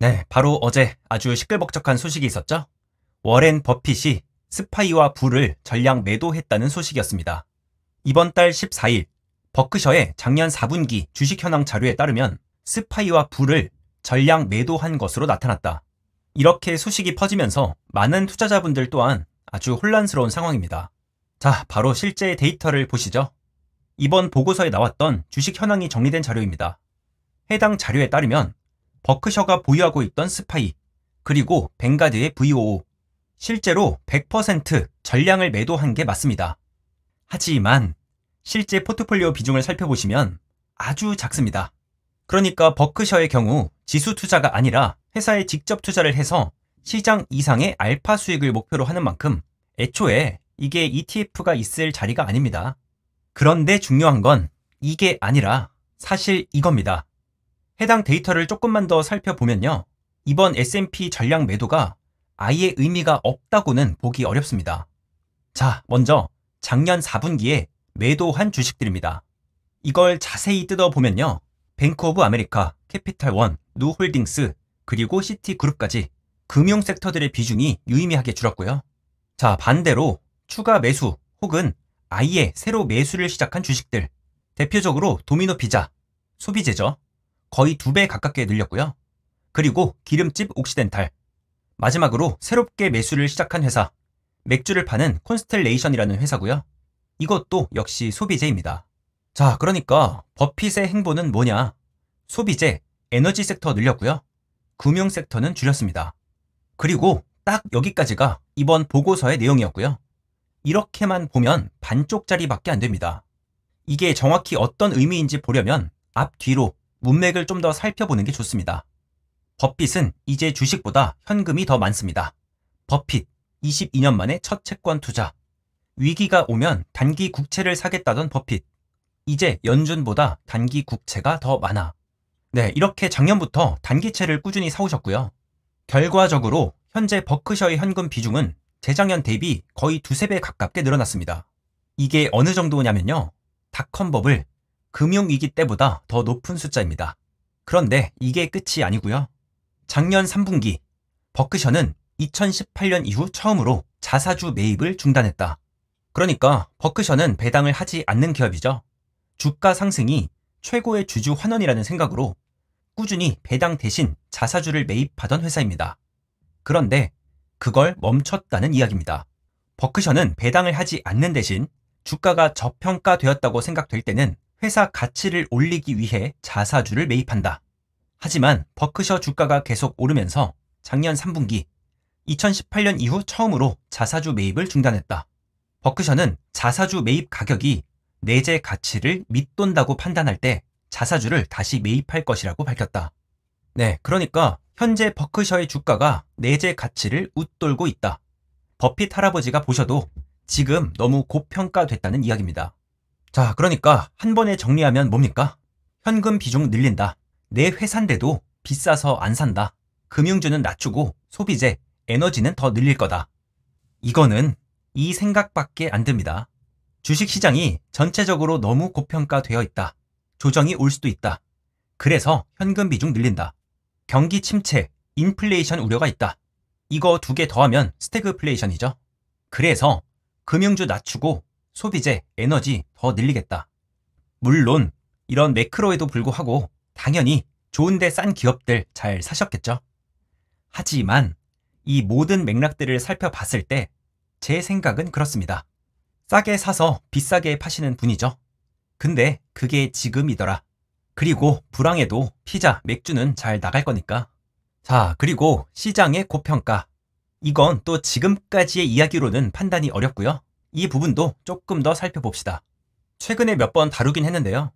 네, 바로 어제 아주 시끌벅적한 소식이 있었죠? 워렌 버핏이 스파이와 부를 전량 매도했다는 소식이었습니다. 이번 달 14일 버크셔의 작년 4분기 주식 현황 자료에 따르면 스파이와 부를 전량 매도한 것으로 나타났다. 이렇게 소식이 퍼지면서 많은 투자자분들 또한 아주 혼란스러운 상황입니다. 자, 바로 실제 데이터를 보시죠. 이번 보고서에 나왔던 주식 현황이 정리된 자료입니다. 해당 자료에 따르면 버크셔가 보유하고 있던 스파이, 그리고 뱅가드의 VOO, 실제로 100% 전량을 매도한 게 맞습니다. 하지만 실제 포트폴리오 비중을 살펴보시면 아주 작습니다. 그러니까 버크셔의 경우 지수 투자가 아니라 회사에 직접 투자를 해서 시장 이상의 알파 수익을 목표로 하는 만큼 애초에 이게 ETF가 있을 자리가 아닙니다. 그런데 중요한 건 이게 아니라 사실 이겁니다. 해당 데이터를 조금만 더 살펴보면요. 이번 S&P 전량 매도가 아예 의미가 없다고는 보기 어렵습니다. 자, 먼저 작년 4분기에 매도한 주식들입니다. 이걸 자세히 뜯어보면요. 뱅크 오브 아메리카, 캐피탈원, 누홀딩스, 그리고 시티그룹까지 금융 섹터들의 비중이 유의미하게 줄었고요. 자, 반대로 추가 매수 혹은 아예 새로 매수를 시작한 주식들, 대표적으로 도미노 피자, 소비재죠. 거의 2배 가깝게 늘렸고요. 그리고 기름집 옥시덴탈, 마지막으로 새롭게 매수를 시작한 회사, 맥주를 파는 콘스텔레이션이라는 회사고요. 이것도 역시 소비재입니다. 자, 그러니까 버핏의 행보는 뭐냐? 소비재, 에너지 섹터 늘렸고요. 금융 섹터는 줄였습니다. 그리고 딱 여기까지가 이번 보고서의 내용이었고요. 이렇게만 보면 반쪽짜리밖에 안 됩니다. 이게 정확히 어떤 의미인지 보려면 앞뒤로 문맥을 좀 더 살펴보는 게 좋습니다. 버핏은 이제 주식보다 현금이 더 많습니다. 버핏, 22년 만에 첫 채권 투자. 위기가 오면 단기 국채를 사겠다던 버핏. 이제 연준보다 단기 국채가 더 많아. 네, 이렇게 작년부터 단기채를 꾸준히 사오셨고요. 결과적으로 현재 버크셔의 현금 비중은 재작년 대비 거의 2~3배 가깝게 늘어났습니다. 이게 어느 정도냐면요. 닷컴 버블, 금융위기 때보다 더 높은 숫자입니다. 그런데 이게 끝이 아니고요. 작년 3분기 버크셔는 2018년 이후 처음으로 자사주 매입을 중단했다. 그러니까 버크셔는 배당을 하지 않는 기업이죠. 주가 상승이 최고의 주주 환원이라는 생각으로 꾸준히 배당 대신 자사주를 매입하던 회사입니다. 그런데 그걸 멈췄다는 이야기입니다. 버크셔는 배당을 하지 않는 대신 주가가 저평가되었다고 생각될 때는 회사 가치를 올리기 위해 자사주를 매입한다. 하지만 버크셔 주가가 계속 오르면서 작년 3분기 2018년 이후 처음으로 자사주 매입을 중단했다. 버크셔는 자사주 매입 가격이 내재 가치를 밑돈다고 판단할 때 자사주를 다시 매입할 것이라고 밝혔다. 네, 그러니까 현재 버크셔의 주가가 내재 가치를 웃돌고 있다. 버핏 할아버지가 보셔도 지금 너무 고평가됐다는 이야기입니다. 자, 그러니까 한 번에 정리하면 뭡니까? 현금 비중 늘린다. 내 회사인데도 비싸서 안 산다. 금융주는 낮추고 소비재, 에너지는 더 늘릴 거다. 이거는 이 생각밖에 안 듭니다. 주식시장이 전체적으로 너무 고평가되어 있다. 조정이 올 수도 있다. 그래서 현금 비중 늘린다. 경기 침체, 인플레이션 우려가 있다. 이거 2개 더하면 스태그플레이션이죠. 그래서 금융주 낮추고 소비재, 에너지 더 늘리겠다. 물론 이런 매크로에도 불구하고 당연히 좋은데 싼 기업들 잘 사셨겠죠. 하지만 이 모든 맥락들을 살펴봤을 때 제 생각은 그렇습니다. 싸게 사서 비싸게 파시는 분이죠. 근데 그게 지금이더라. 그리고 불황에도 피자, 맥주는 잘 나갈 거니까. 자, 그리고 시장의 고평가. 이건 또 지금까지의 이야기로는 판단이 어렵고요. 이 부분도 조금 더 살펴봅시다. 최근에 몇 번 다루긴 했는데요.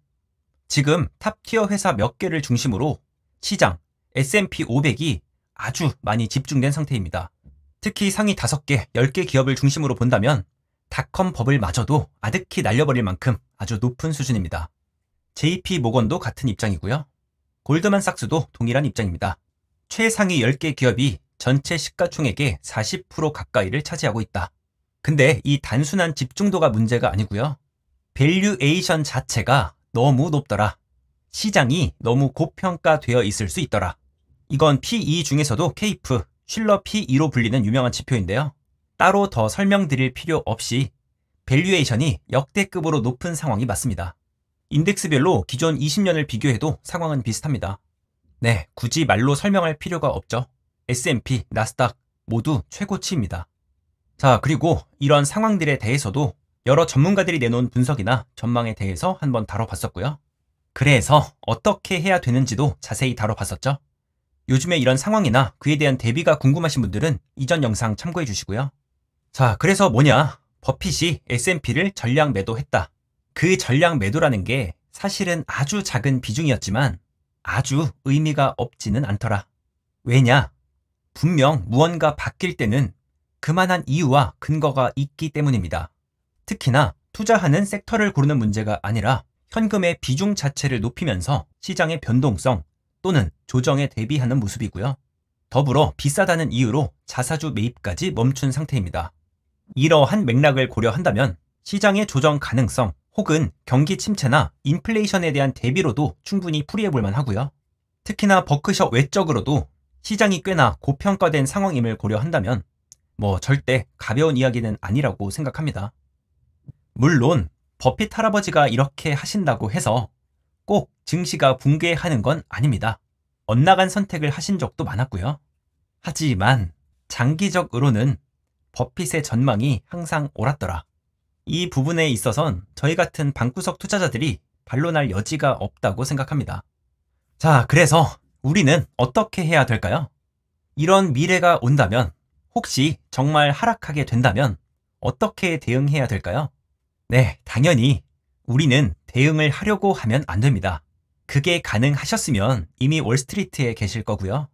지금 탑티어 회사 몇 개를 중심으로 시장, S&P 500이 아주 많이 집중된 상태입니다. 특히 상위 5개, 10개 기업을 중심으로 본다면 닷컴 버블마저도 아득히 날려버릴 만큼 아주 높은 수준입니다. JP 모건도 같은 입장이고요. 골드만삭스도 동일한 입장입니다. 최상위 10개 기업이 전체 시가총액의 40% 가까이를 차지하고 있다. 근데 이 단순한 집중도가 문제가 아니고요. 밸류에이션 자체가 너무 높더라. 시장이 너무 고평가되어 있을 수 있더라. 이건 PE 중에서도 케이프, 슐러 PE로 불리는 유명한 지표인데요. 따로 더 설명드릴 필요 없이 밸류에이션이 역대급으로 높은 상황이 맞습니다. 인덱스별로 기존 20년을 비교해도 상황은 비슷합니다. 네, 굳이 말로 설명할 필요가 없죠. S&P, 나스닥 모두 최고치입니다. 자, 그리고 이런 상황들에 대해서도 여러 전문가들이 내놓은 분석이나 전망에 대해서 한번 다뤄봤었고요. 그래서 어떻게 해야 되는지도 자세히 다뤄봤었죠. 요즘에 이런 상황이나 그에 대한 대비가 궁금하신 분들은 이전 영상 참고해 주시고요. 자, 그래서 뭐냐? 버핏이 S&P를 전량 매도했다. 그 전량 매도라는 게 사실은 아주 작은 비중이었지만 아주 의미가 없지는 않더라. 왜냐? 분명 무언가 바뀔 때는 그만한 이유와 근거가 있기 때문입니다. 특히나 투자하는 섹터를 고르는 문제가 아니라 현금의 비중 자체를 높이면서 시장의 변동성 또는 조정에 대비하는 모습이고요. 더불어 비싸다는 이유로 자사주 매입까지 멈춘 상태입니다. 이러한 맥락을 고려한다면 시장의 조정 가능성 혹은 경기 침체나 인플레이션에 대한 대비로도 충분히 풀이해 볼 만하고요. 특히나 버크셔 외적으로도 시장이 꽤나 고평가된 상황임을 고려한다면 절대 가벼운 이야기는 아니라고 생각합니다. 물론 버핏 할아버지가 이렇게 하신다고 해서 꼭 증시가 붕괴하는 건 아닙니다. 엇나간 선택을 하신 적도 많았고요. 하지만 장기적으로는 버핏의 전망이 항상 옳았더라. 이 부분에 있어선 저희 같은 방구석 투자자들이 반론할 여지가 없다고 생각합니다. 자, 그래서 우리는 어떻게 해야 될까요? 이런 미래가 온다면, 혹시 정말 하락하게 된다면 어떻게 대응해야 될까요? 네, 당연히 우리는 대응을 하려고 하면 안 됩니다. 그게 가능하셨으면 이미 월스트리트에 계실 거고요.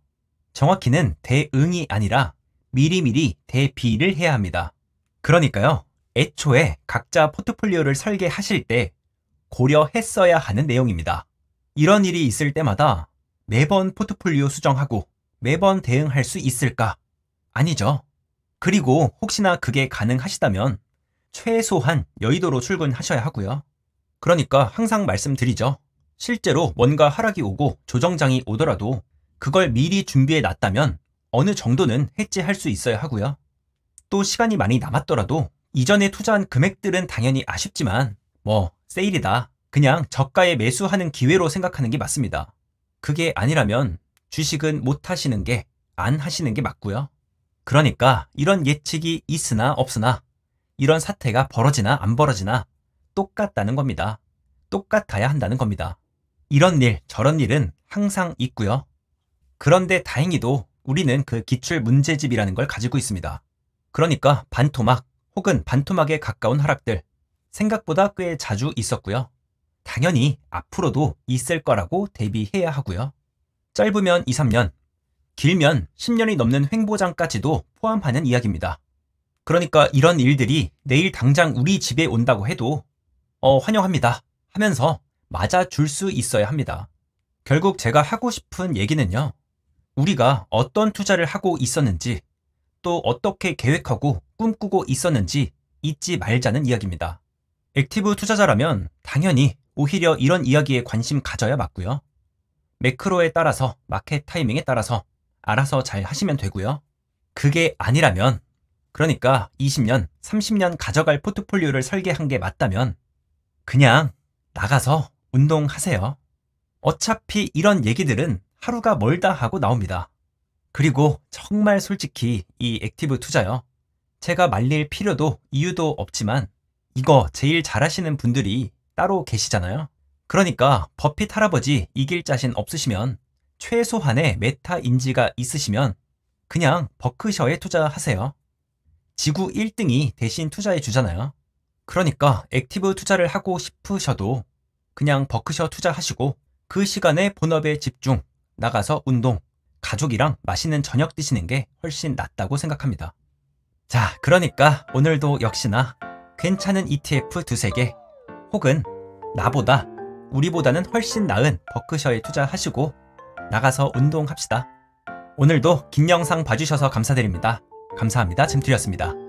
정확히는 대응이 아니라 미리미리 대비를 해야 합니다. 그러니까요, 애초에 각자 포트폴리오를 설계하실 때 고려했어야 하는 내용입니다. 이런 일이 있을 때마다 매번 포트폴리오 수정하고 매번 대응할 수 있을까? 아니죠. 그리고 혹시나 그게 가능하시다면 최소한 여의도로 출근하셔야 하고요. 그러니까 항상 말씀드리죠. 실제로 뭔가 하락이 오고 조정장이 오더라도 그걸 미리 준비해 놨다면 어느 정도는 해지할 수 있어야 하고요. 또 시간이 많이 남았더라도 이전에 투자한 금액들은 당연히 아쉽지만 세일이다. 그냥 저가에 매수하는 기회로 생각하는 게 맞습니다. 그게 아니라면 주식은 못 하시는 게 안 하시는 게 맞고요. 그러니까 이런 예측이 있으나 없으나 이런 사태가 벌어지나 안 벌어지나 똑같다는 겁니다. 똑같아야 한다는 겁니다. 이런 일, 저런 일은 항상 있고요. 그런데 다행히도 우리는 그 기출 문제집이라는 걸 가지고 있습니다. 그러니까 반토막 혹은 반토막에 가까운 하락들 생각보다 꽤 자주 있었고요. 당연히 앞으로도 있을 거라고 대비해야 하고요. 짧으면 2, 3년, 길면 10년이 넘는 횡보장까지도 포함하는 이야기입니다. 그러니까 이런 일들이 내일 당장 우리 집에 온다고 해도 환영합니다 하면서 맞아줄 수 있어야 합니다. 결국 제가 하고 싶은 얘기는요. 우리가 어떤 투자를 하고 있었는지 또 어떻게 계획하고 꿈꾸고 있었는지 잊지 말자는 이야기입니다. 액티브 투자자라면 당연히 오히려 이런 이야기에 관심 가져야 맞고요. 매크로에 따라서 마켓 타이밍에 따라서 알아서 잘 하시면 되고요. 그게 아니라면 그러니까 20년, 30년 가져갈 포트폴리오를 설계한 게 맞다면 그냥 나가서 운동하세요. 어차피 이런 얘기들은 하루가 멀다 하고 나옵니다. 그리고 정말 솔직히 이 액티브 투자요. 제가 말릴 필요도 이유도 없지만 이거 제일 잘하시는 분들이 따로 계시잖아요. 그러니까 버핏 할아버지 이길 자신 없으시면 최소한의 메타 인지가 있으시면 그냥 버크셔에 투자하세요. 지구 1등이 대신 투자해 주잖아요. 그러니까 액티브 투자를 하고 싶으셔도 그냥 버크셔 투자하시고 그 시간에 본업에 집중, 나가서 운동, 가족이랑 맛있는 저녁 드시는 게 훨씬 낫다고 생각합니다. 자, 그러니까 오늘도 역시나 괜찮은 ETF 두세 개 혹은 나보다 우리보다는 훨씬 나은 버크셔에 투자하시고 나가서 운동합시다. 오늘도 긴 영상 봐주셔서 감사드립니다. 감사합니다. 잼투리였습니다.